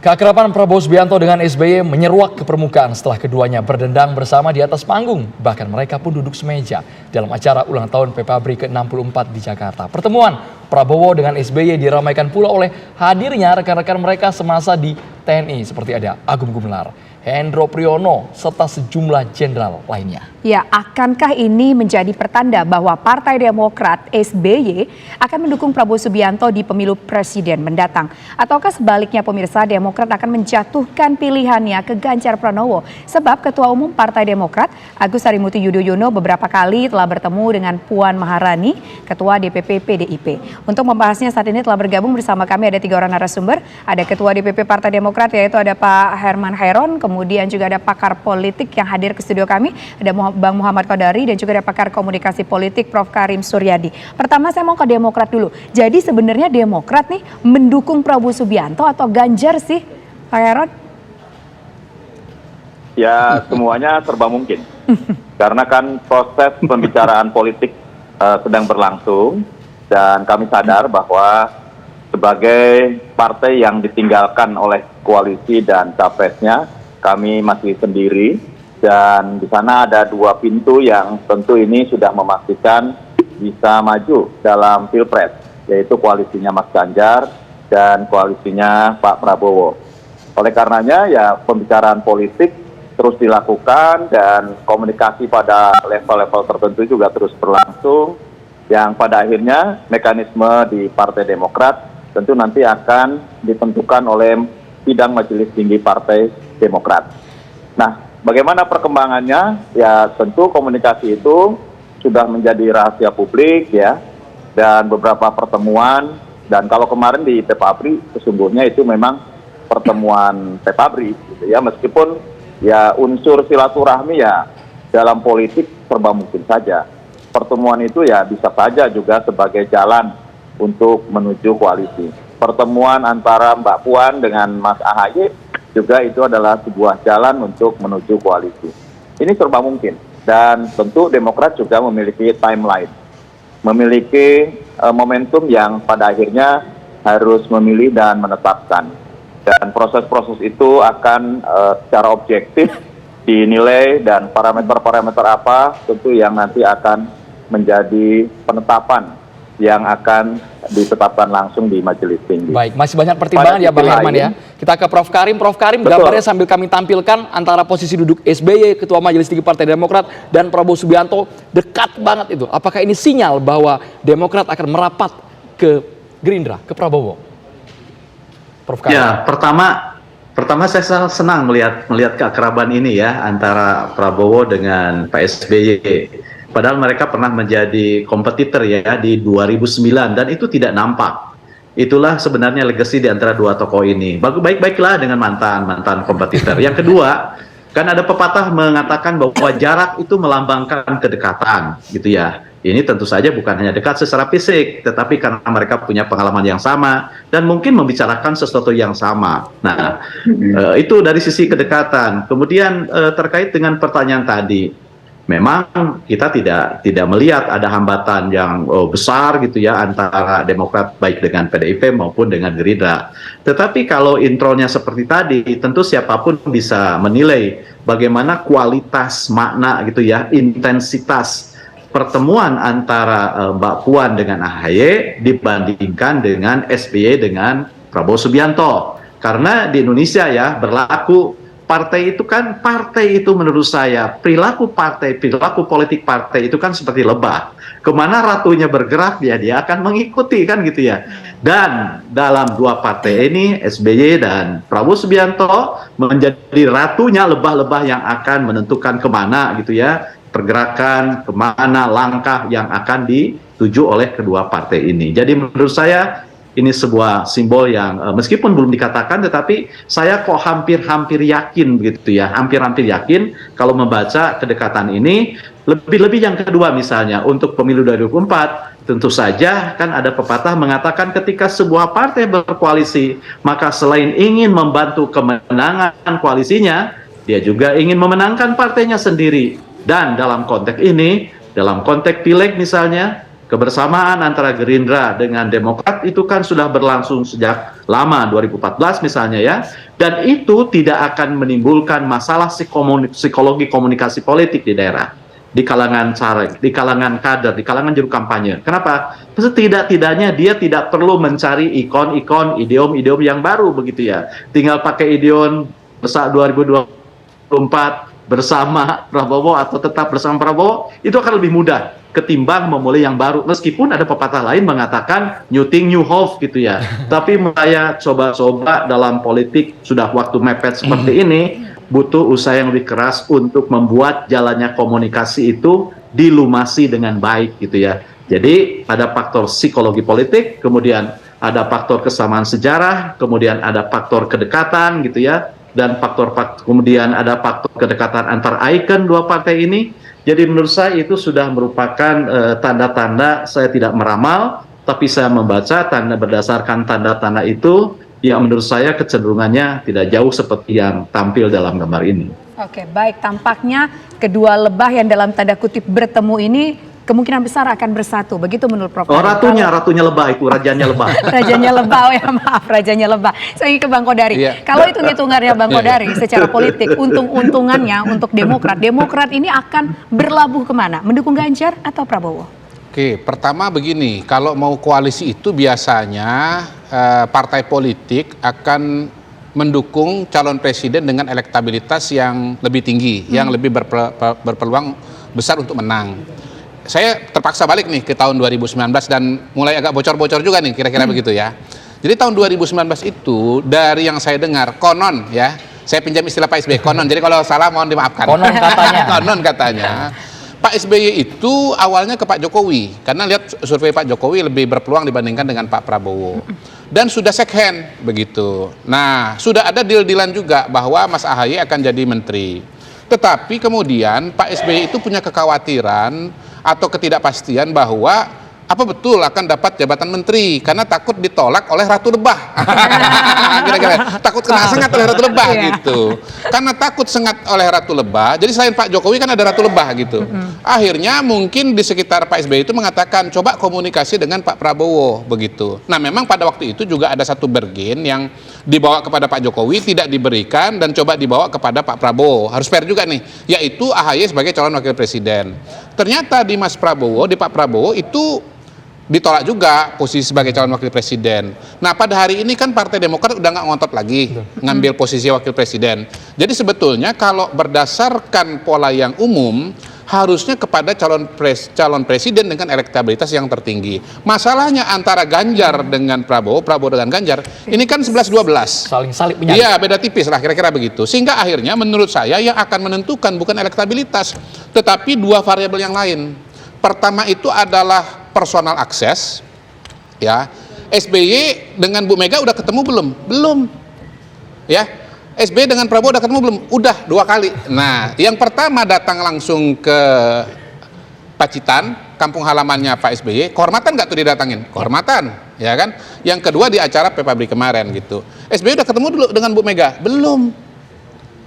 Keakraban Prabowo Subianto dengan SBY menyeruak ke permukaan setelah keduanya berdendang bersama di atas panggung. Bahkan mereka pun duduk semeja dalam acara ulang tahun PPABRI ke-64 di Jakarta. Pertemuan Prabowo dengan SBY diramaikan pula oleh hadirnya rekan-rekan mereka semasa di TNI seperti ada Agung Gumelar, Hendro Priyono, serta sejumlah jenderal lainnya. Ya, akankah ini menjadi pertanda bahwa Partai Demokrat SBY akan mendukung Prabowo Subianto di pemilu presiden mendatang? Ataukah sebaliknya pemirsa, Demokrat akan menjatuhkan pilihannya ke Ganjar Pranowo? Sebab Ketua Umum Partai Demokrat Agus Harimurti Yudhoyono beberapa kali telah bertemu dengan Puan Maharani, Ketua DPP PDIP. Untuk membahasnya saat ini telah bergabung bersama kami ada 3 orang narasumber. Ada Ketua DPP Partai Demokrat yaitu ada Pak Herman Hairon, kemudian juga ada pakar politik yang hadir ke studio kami, ada Bang Muhammad Kodari, dan juga ada pakar komunikasi politik Prof. Karim Suryadi. Pertama saya mau ke Demokrat dulu. Jadi sebenarnya Demokrat nih mendukung Prabowo Subianto atau Ganjar sih, Pak Heron? Ya semuanya serba mungkin. Karena kan proses pembicaraan politik sedang berlangsung dan kami sadar bahwa sebagai partai yang ditinggalkan oleh koalisi dan capresnya, kami masih sendiri. Dan di sana ada 2 pintu yang tentu ini sudah memastikan bisa maju dalam Pilpres, yaitu koalisinya Mas Ganjar dan koalisinya Pak Prabowo. Oleh karenanya ya pembicaraan politik terus dilakukan dan komunikasi pada level-level tertentu juga terus berlangsung, yang pada akhirnya mekanisme di Partai Demokrat tentu nanti akan ditentukan oleh sidang Majelis Tinggi Partai Demokrat. Nah, bagaimana perkembangannya? Ya tentu komunikasi itu sudah menjadi rahasia publik ya, dan beberapa pertemuan, dan kalau kemarin di PPABRI sesungguhnya itu memang pertemuan PPABRI gitu ya, meskipun ya unsur silaturahmi ya dalam politik serba mungkin saja. Pertemuan itu ya bisa saja juga sebagai jalan untuk menuju koalisi. Pertemuan antara Mbak Puan dengan Mas AHY juga itu adalah sebuah jalan untuk menuju koalisi. Ini serba mungkin, dan tentu Demokrat juga memiliki timeline, memiliki momentum yang pada akhirnya harus memilih dan menetapkan. Dan proses-proses itu akan secara objektif dinilai, dan parameter-parameter apa tentu yang nanti akan menjadi penetapan yang akan ditetapkan langsung di Majelis Tinggi. Baik, masih banyak pertimbangan ya Bang Herman ya. Kita ke Prof. Karim. Prof. Karim, gambarnya sambil kami tampilkan antara posisi duduk SBY, Ketua Majelis Tinggi Partai Demokrat, dan Prabowo Subianto dekat banget itu. Apakah ini sinyal bahwa Demokrat akan merapat ke Gerindra, ke Prabowo? Prof. Karim. Ya, pertama saya senang melihat keakraban ini ya antara Prabowo dengan Pak SBY. Padahal mereka pernah menjadi kompetitor ya di 2009 dan itu tidak nampak. Itulah sebenarnya legacy di antara 2 tokoh ini. Baik-baiklah dengan mantan kompetitor. Yang kedua, kan ada pepatah mengatakan bahwa jarak itu melambangkan kedekatan, gitu ya. Ini tentu saja bukan hanya dekat secara fisik, tetapi karena mereka punya pengalaman yang sama dan mungkin membicarakan sesuatu yang sama. Nah, itu dari sisi kedekatan. Kemudian terkait dengan pertanyaan tadi. Memang kita tidak melihat ada hambatan yang besar gitu ya antara Demokrat baik dengan PDIP maupun dengan Gerindra. Tetapi kalau intronya seperti tadi, tentu siapapun bisa menilai bagaimana kualitas makna gitu ya, intensitas pertemuan antara Mbak Puan dengan AHY dibandingkan dengan SBY dengan Prabowo Subianto. Karena di Indonesia ya berlaku partai itu menurut saya, perilaku politik partai itu kan seperti lebah. Kemana ratunya bergerak, dia akan mengikuti kan gitu ya. Dan dalam 2 partai ini, SBY dan Prabowo Subianto menjadi ratunya, lebah-lebah yang akan menentukan kemana gitu ya, pergerakan, kemana langkah yang akan dituju oleh kedua partai ini. Jadi menurut saya, ini sebuah simbol yang meskipun belum dikatakan, tetapi saya kok hampir yakin begitu ya, hampir yakin kalau membaca kedekatan ini. Lebih-lebih yang kedua misalnya untuk pemilu 2024, tentu saja kan ada pepatah mengatakan ketika sebuah partai berkoalisi, maka selain ingin membantu kemenangan koalisinya, dia juga ingin memenangkan partainya sendiri. Dan dalam konteks ini, dalam konteks pileg misalnya, Kebersamaan antara Gerindra dengan Demokrat itu kan sudah berlangsung sejak lama, 2014 misalnya ya, dan itu tidak akan menimbulkan masalah psikologi komunikasi politik di daerah, di kalangan caleg, di kalangan kader, di kalangan juru kampanye. Kenapa? Setidak-tidaknya dia tidak perlu mencari ikon-ikon, idiom-idiom yang baru begitu ya. Tinggal pakai idiom 2024 bersama Prabowo atau tetap bersama Prabowo, itu akan lebih mudah ketimbang memulai yang baru. Meskipun ada pepatah lain mengatakan new thing, new hope gitu ya. Tapi saya coba-coba dalam politik sudah waktu mepet seperti ini, butuh usaha yang lebih keras untuk membuat jalannya komunikasi itu dilumasi dengan baik gitu ya. Jadi ada faktor psikologi politik, kemudian ada faktor kesamaan sejarah, kemudian ada faktor kedekatan gitu ya, dan kemudian ada faktor kedekatan antar ikon dua partai ini. Jadi menurut saya itu sudah merupakan tanda-tanda, saya tidak meramal, tapi saya membaca berdasarkan tanda-tanda itu, yang menurut saya kecenderungannya tidak jauh seperti yang tampil dalam gambar ini. Oke, baik. Tampaknya kedua lebah yang dalam tanda kutip bertemu ini kemungkinan besar akan bersatu. Begitu menurut Prof. Oh, ratunya lebah itu, rajanya lebah. Rajanya lebah, ya maaf, rajanya lebah. Saya ingin ke Bang Kodari. Kalau hitung-hitungannya Bang Kodari secara politik, untung-untungannya untuk Demokrat ini akan berlabuh kemana? Mendukung Ganjar atau Prabowo? Oke, pertama begini, kalau mau koalisi itu biasanya partai politik akan mendukung calon presiden dengan elektabilitas yang lebih tinggi, yang lebih berpeluang besar untuk menang. Saya terpaksa balik nih ke tahun 2019 dan mulai agak bocor-bocor juga nih kira-kira begitu ya. Jadi tahun 2019 itu dari yang saya dengar konon ya, saya pinjam istilah Pak SBY, konon. Jadi kalau salah mohon dimaafkan. Konon katanya. Konon katanya. Pak SBY itu awalnya ke Pak Jokowi karena lihat survei Pak Jokowi lebih berpeluang dibandingkan dengan Pak Prabowo. Dan sudah second hand begitu. Nah, sudah ada deal-dealan juga bahwa Mas AHY akan jadi menteri. Tetapi kemudian Pak SBY itu punya kekhawatiran atau ketidakpastian bahwa apa betul akan dapat jabatan menteri karena takut ditolak oleh Ratu Lebah. Kira-kira takut kena sengat oleh Ratu Lebah gitu. Karena takut sengat oleh Ratu Lebah, jadi selain Pak Jokowi kan ada Ratu Lebah gitu. Akhirnya mungkin di sekitar Pak SBY itu mengatakan coba komunikasi dengan Pak Prabowo begitu. Nah, memang pada waktu itu juga ada satu bergen yang dibawa kepada Pak Jokowi tidak diberikan dan coba dibawa kepada Pak Prabowo. Harus fair juga nih, yaitu AHY sebagai calon wakil presiden. Ternyata di Pak Prabowo itu ditolak juga posisi sebagai calon wakil presiden. Nah, pada hari ini kan Partai Demokrat udah nggak ngotot lagi ngambil posisi wakil presiden. Jadi sebetulnya kalau berdasarkan pola yang umum harusnya kepada calon presiden dengan elektabilitas yang tertinggi. Masalahnya antara Ganjar dengan Prabowo dengan Ganjar, ini kan 11-12. Saling salib menyalip. Iya, beda tipis lah kira-kira begitu. Sehingga akhirnya menurut saya yang akan menentukan bukan elektabilitas, tetapi dua variabel yang lain. Pertama itu adalah personal akses, ya. SBY dengan Bu Mega udah ketemu belum? Belum. Ya. SBY dengan Prabowo udah ketemu belum? Udah 2 kali. Nah, yang pertama datang langsung ke Pacitan, kampung halamannya Pak SBY, kehormatan nggak tuh didatangin? Kehormatan, ya kan? Yang kedua di acara Pepabri kemarin gitu. SBY udah ketemu dulu dengan Bu Mega? Belum.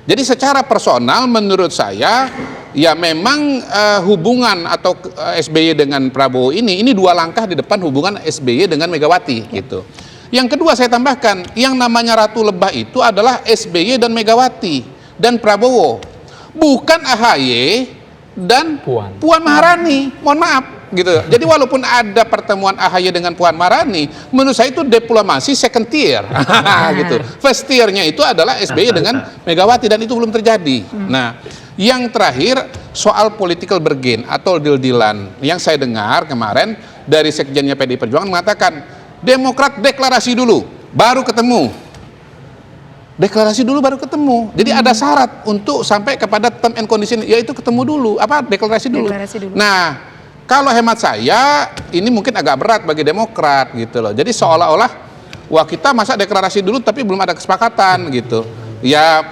Jadi secara personal menurut saya ya memang hubungan atau SBY dengan Prabowo ini 2 langkah di depan hubungan SBY dengan Megawati gitu. Yang kedua saya tambahkan, yang namanya Ratu Lebah itu adalah SBY dan Megawati dan Prabowo, bukan AHY dan Puan Maharani. Mohon maaf gitu. Jadi walaupun ada pertemuan AHY dengan Puan Maharani, menurut saya itu diplomasi second tier gitu. First tiernya itu adalah SBY dengan Megawati dan itu belum terjadi. Nah, yang terakhir soal political bargain atau deal-dealan yang saya dengar kemarin dari sekjennya PDI Perjuangan mengatakan Demokrat deklarasi dulu baru ketemu. Deklarasi dulu baru ketemu. Jadi ada syarat untuk sampai kepada term and condition, yaitu ketemu dulu, deklarasi dulu. Nah, kalau hemat saya ini mungkin agak berat bagi Demokrat gitu loh. Jadi seolah-olah wah kita masa deklarasi dulu tapi belum ada kesepakatan gitu. Ya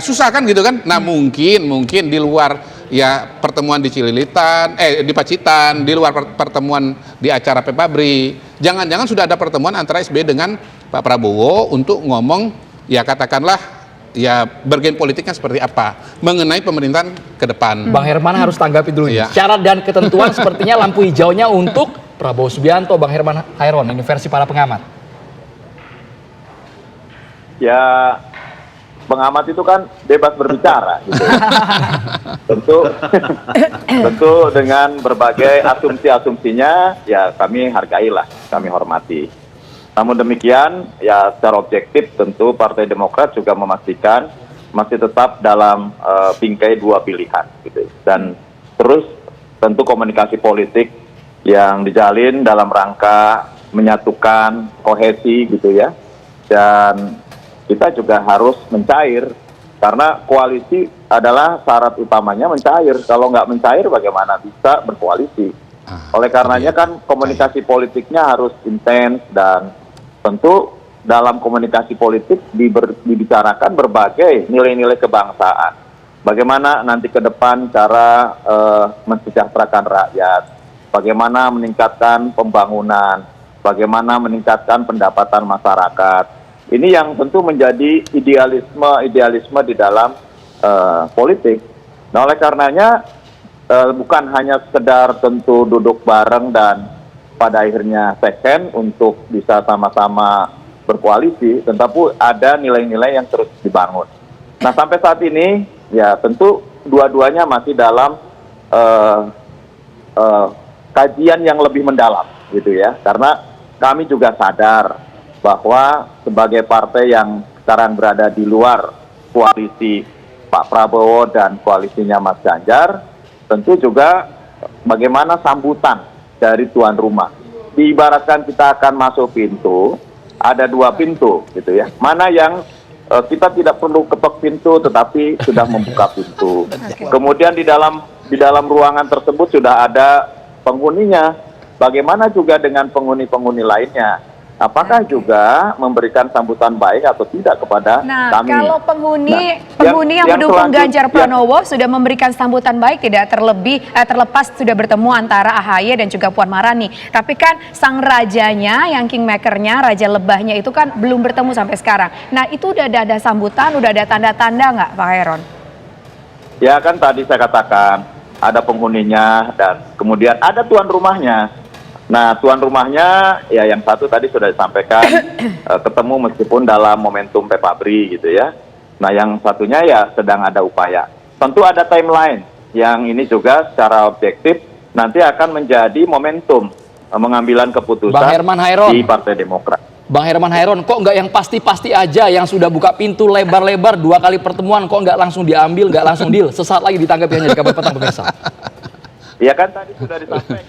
susah kan gitu kan. Nah, mungkin di luar ya pertemuan di Cililitan, di Pacitan, di luar pertemuan di acara Pepabri, jangan-jangan sudah ada pertemuan antara SBY dengan Pak Prabowo untuk ngomong ya katakanlah ya bergen politiknya seperti apa mengenai pemerintahan ke depan. Bang Herman harus tanggapi dulu Iya. nih. Syarat dan ketentuan sepertinya lampu hijaunya untuk Prabowo Subianto, Bang Herman Hairon, ini versi para pengamat. Ya, pengamat itu kan bebas berbicara gitu. tentu dengan berbagai asumsi-asumsinya ya kami hargailah, kami hormati. Namun demikian ya secara objektif tentu Partai Demokrat juga memastikan masih tetap dalam bingkai dua pilihan gitu. Dan terus tentu komunikasi politik yang dijalin dalam rangka menyatukan kohesi gitu ya. Dan kita juga harus mencair karena koalisi adalah syarat utamanya mencair. Kalau nggak mencair bagaimana bisa berkoalisi? Oleh karenanya kan komunikasi politiknya harus intens dan tentu dalam komunikasi politik dibicarakan berbagai nilai-nilai kebangsaan. Bagaimana nanti ke depan cara mensejahterakan rakyat, bagaimana meningkatkan pembangunan, bagaimana meningkatkan pendapatan masyarakat. Ini yang tentu menjadi idealisme di dalam politik. Nah, oleh karenanya bukan hanya sekedar tentu duduk bareng dan pada akhirnya second untuk bisa sama-sama berkoalisi, tetapi ada nilai-nilai yang terus dibangun. Nah, sampai saat ini ya tentu dua-duanya masih dalam kajian yang lebih mendalam gitu ya, karena kami juga sadar bahwa sebagai partai yang sekarang berada di luar koalisi Pak Prabowo dan koalisinya Mas Ganjar, tentu juga bagaimana sambutan dari tuan rumah. Diibaratkan kita akan masuk pintu, ada dua pintu gitu ya. Mana yang kita tidak perlu ketok pintu tetapi sudah membuka pintu. Kemudian di dalam ruangan tersebut sudah ada penghuninya. Bagaimana juga dengan penghuni-penghuni lainnya? Apakah juga memberikan sambutan baik atau tidak kepada kami? Kalau penghuni yang mendukung Ganjar Pranowo sudah memberikan sambutan baik, tidak terlepas sudah bertemu antara AHY dan juga Puan Maharani. Tapi kan sang rajanya, yang kingmakernya, raja lebahnya itu kan belum bertemu sampai sekarang. Nah, itu udah ada sambutan, udah ada tanda-tanda nggak, Pak Hairon? Ya kan tadi saya katakan ada penghuninya dan kemudian ada tuan rumahnya. Nah, tuan rumahnya ya yang satu tadi sudah disampaikan ketemu meskipun dalam momentum PPABRI gitu ya. Nah, yang satunya ya sedang ada upaya. Tentu ada timeline yang ini juga secara objektif nanti akan menjadi momentum pengambilan keputusan Bang Herman Hairon di Partai Demokrat. Bang Herman Hairon, kok nggak yang pasti-pasti aja, yang sudah buka pintu lebar-lebar 2 kali pertemuan, kok nggak langsung diambil, nggak langsung deal? Sesaat lagi ditanggapi hanya di Kabar Petang pemirsa. Ya kan tadi sudah disampaikan.